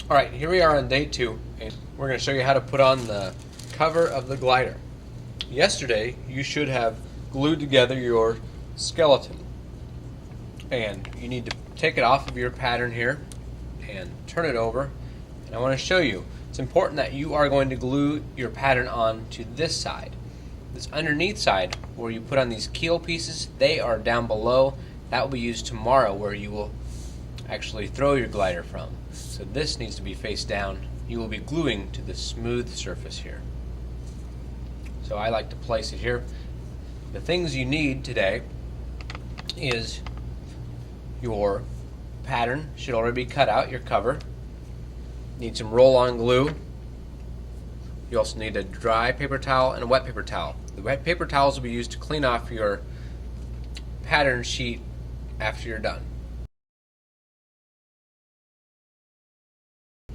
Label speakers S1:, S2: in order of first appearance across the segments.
S1: Alright, here we are on day 2, and we're going to show you how to put on the cover of the glider. Yesterday, you should have glued together your skeleton, and you need to take it off of your pattern here and turn it over, and I want to show you. It's important that you are going to glue your pattern on to this side. This underneath side, where you put on these keel pieces, they are down below. That will be used tomorrow, where you will actually throw your glider from. So this needs to be face down. You will be gluing to the smooth surface here. So I like to place it here. The things you need today is your pattern should already be cut out, your cover. Need some roll-on glue. You also need a dry paper towel and a wet paper towel. The wet paper towels will be used to clean off your pattern sheet after you're done.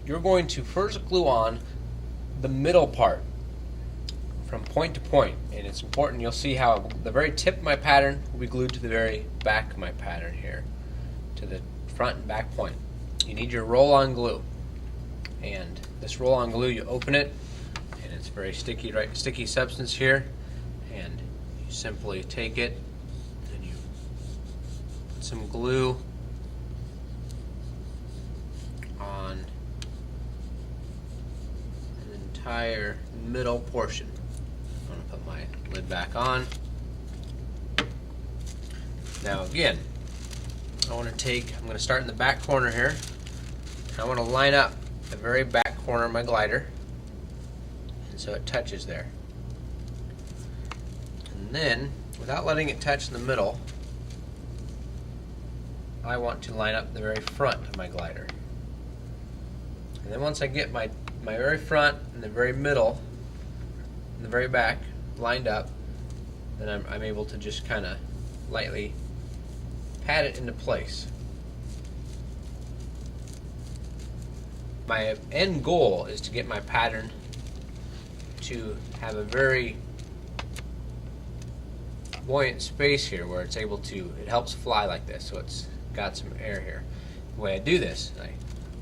S1: You're going to first glue on the middle part from point to point, and it's important. You'll see how the very tip of my pattern will be glued to the very back of my pattern here, to the front and back point. You need your roll-on glue, and this roll-on glue, you open it, and it's very sticky, right? Sticky substance here, and you simply take it and you put some glue on entire middle portion. I'm going to put my lid back on. Now again, I'm going to start in the back corner here. I want to line up the very back corner of my glider, and so it touches there. And then, without letting it touch in the middle, I want to line up the very front of my glider. And then once I get my very front and the very middle and the very back lined up, then I'm able to just kind of lightly pat it into place. My end goal is to get my pattern to have a very buoyant space here where it's able to, it helps fly like this, so it's got some air here. The way I do this, I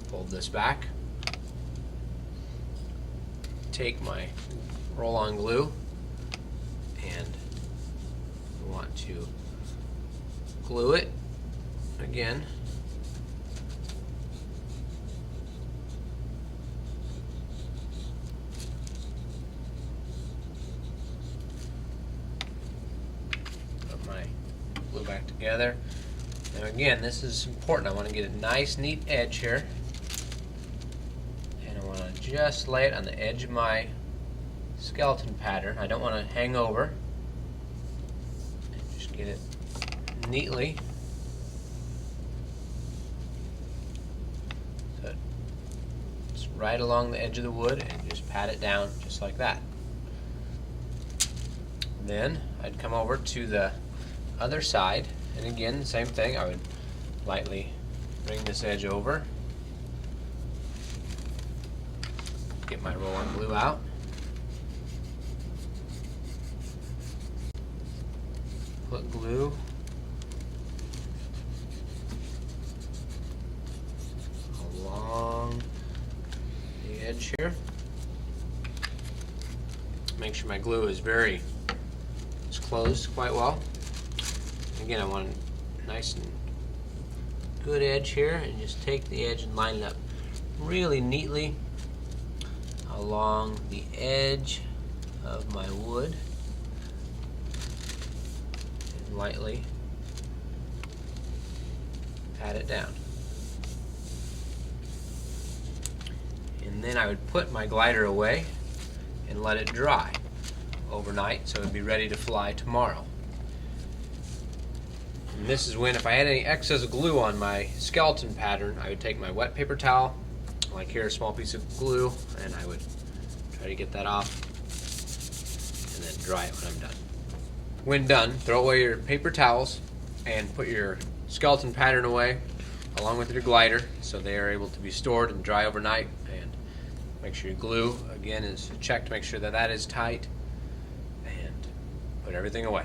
S1: fold this back, take my roll-on glue, and I want to glue it again. Put my glue back together. Now again, this is important. I want to get a nice, neat edge here. I want to just lay it on the edge of my skeleton pattern. I don't want to hang over. Just get it neatly. So it's right along the edge of the wood, and just pat it down just like that. Then I'd come over to the other side, and again, same thing. I would lightly bring this edge over. Get my roll-on glue out. Put glue along the edge here. Make sure my glue is closed quite well. Again, I want a nice and good edge here, and just take the edge and line it up really neatly along the edge of my wood, and lightly pat it down. And then I would put my glider away and let it dry overnight so it would be ready to fly tomorrow. And this is when, if I had any excess glue on my skeleton pattern, I would take my wet paper towel, like here, a small piece of glue, and I would try to get that off and then dry it when I'm done. When done, throw away your paper towels and put your skeleton pattern away along with your glider so they are able to be stored and dry overnight. And make sure your glue again is checked to make sure that that is tight, and put everything away.